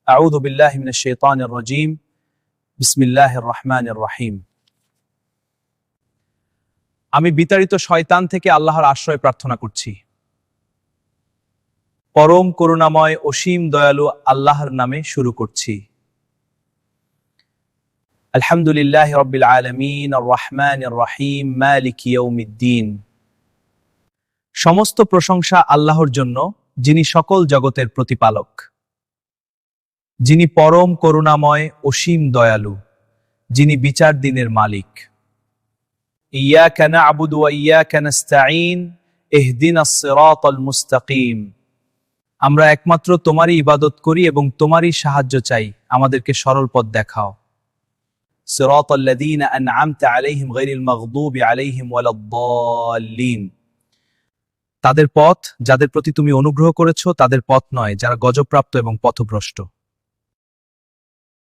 আউযু বিল্লাহি মিনাশ শাইতানির রাজীম। বিসমিল্লাহির রহমানির রহিম। আমি বিতাড়িত শয়তান থেকে আল্লাহর আশ্রয় প্রার্থনা করছি। পরম করুণাময় অসীম দয়ালু আল্লাহর নামে শুরু করছি। আলহামদুলিল্লাহি রাব্বিল আলামিন আর রহমানির রহিম মালিকি ইয়াউমিদ্দিন। সমস্ত প্রশংসা আল্লাহর জন্য, যিনি সকল জগতের প্রতিপালক, যিনি পরম করুণাময় অসীম দয়ালু, যিনি বিচার দিনের মালিক। ইয়াকা না'বুদু ওয়া ইয়াকা নাস্তাঈন ইহদিনাস সিরাতাল মুস্তাকিম। আমরা একমাত্র তোমারই ইবাদত করি এবং তোমারই সাহায্য চাই, আমাদেরকে সরল পথ দেখাও। সিরাতাল লাযীনা আন'আমতা আলাইহিম গায়রিল মাগদুবি আলাইহিম ওয়ালাদ-দাল্লিন। তাদের পথ যাদের প্রতি তুমি অনুগ্রহ করেছো, তাদের পথ নয় যারা গজবপ্রাপ্ত এবং পথভ্রষ্ট।